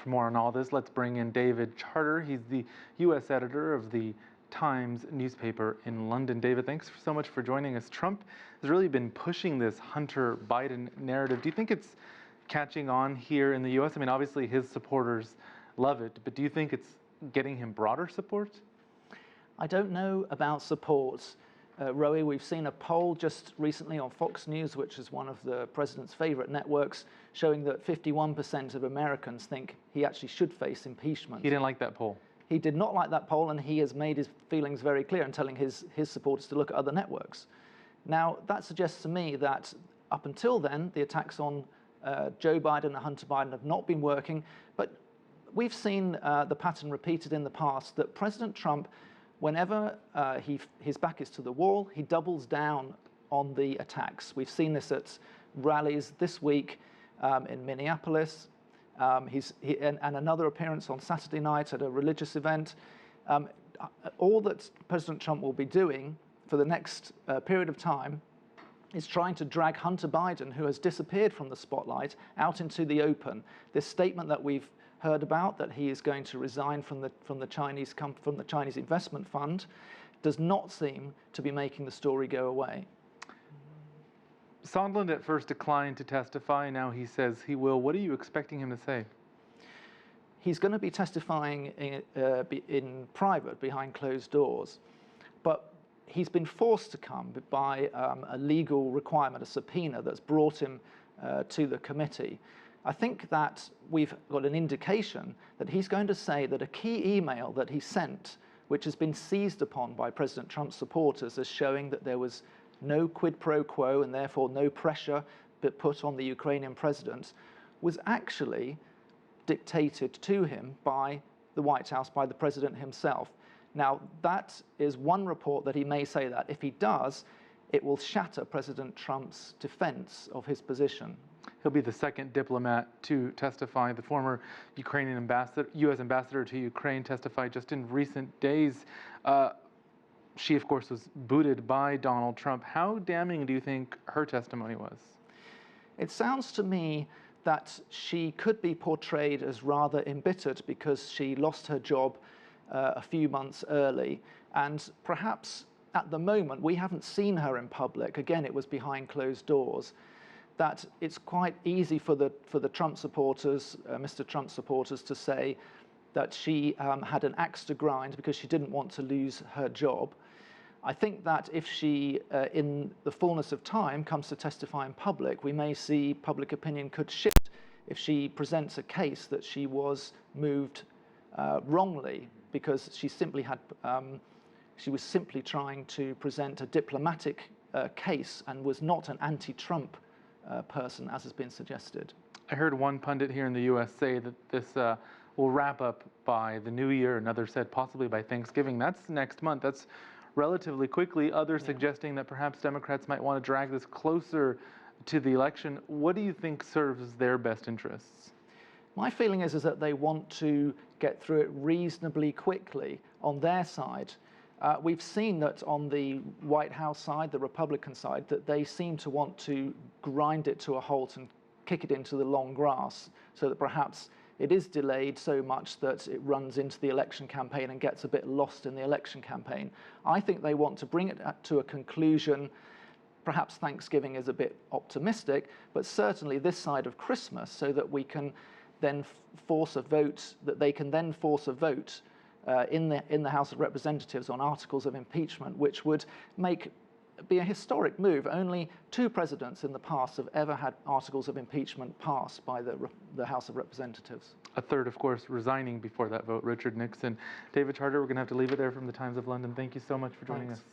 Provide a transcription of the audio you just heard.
For more on all this, let's bring in David Charter. He's the U.S. editor of the Times newspaper in London. David, thanks so much for joining us. Trump has really been pushing this Hunter Biden narrative. Do you think it's catching on here in the U.S.? I mean, obviously his supporters love it, but do you think it's getting him broader support? I don't know about support. Roee, we've seen a poll just recently on Fox News, which is one of the president's favorite networks, showing that 51% of Americans think he actually should face impeachment. He didn't like that poll. He did not like that poll, and he has made his feelings very clear in telling his supporters to look at other networks. Now, that suggests to me that up until then, the attacks on Joe Biden and Hunter Biden have not been working, but we've seen the pattern repeated in the past that President Trump, whenever his back is to the wall, he doubles down on the attacks. We've seen this at rallies this week in Minneapolis, and another appearance on Saturday night at a religious event. All that President Trump will be doing for the next period of time is trying to drag Hunter Biden, who has disappeared from the spotlight, out into the open. This statement that we've heard about, that he is going to resign from the Chinese investment fund, does not seem to be making the story go away. Sondland at first declined to testify. Now he says he will. What are you expecting him to say? He's going to be testifying in private, behind closed doors. But he's been forced to come by a legal requirement, a subpoena that's brought him to the committee. I think that we've got an indication that he's going to say that a key email that he sent, which has been seized upon by President Trump's supporters as showing that there was no quid pro quo and therefore no pressure put on the Ukrainian president, was actually dictated to him by the White House, by the president himself. Now, that is one report that he may say that. If he does, it will shatter President Trump's defense of his position. He'll be the second diplomat to testify. The former Ukrainian ambassador, U.S. ambassador to Ukraine, testified just in recent days. She, of course, was booted by Donald Trump. How damning do you think her testimony was? It sounds to me that she could be portrayed as rather embittered because she lost her job a few months early. And perhaps at the moment, we haven't seen her in public. Again, it was behind closed doors. That it's quite easy for the Trump supporters, Mr. Trump supporters, to say that she had an axe to grind because she didn't want to lose her job. I think that if she, in the fullness of time, comes to testify in public, we may see public opinion could shift if she presents a case that she was moved wrongly because she simply had, she was simply trying to present a diplomatic case and was not an anti-Trump person, as has been suggested. I heard one pundit here in the U.S. say that this will wrap up by the new year. Another said possibly by Thanksgiving. That's next month. That's relatively quickly. Others suggesting that perhaps Democrats might want to drag this closer to the election. What do you think serves their best interests? My feeling is that they want to get through it reasonably quickly on their side. We've seen that on the White House side, the Republican side, that they seem to want to grind it to a halt and kick it into the long grass so that perhaps it is delayed so much that it runs into the election campaign and gets a bit lost in the election campaign. I think they want to bring it to a conclusion. Perhaps Thanksgiving is a bit optimistic, but certainly this side of Christmas, so that we can then force a vote, that they can then force a vote in the House of Representatives on articles of impeachment, which would be a historic move. Only 2 presidents in the past have ever had articles of impeachment passed by the House of Representatives. A third, of course, resigning before that vote, Richard Nixon. David Charter, we're going to have to leave it there from the Times of London. Thank you so much for joining us.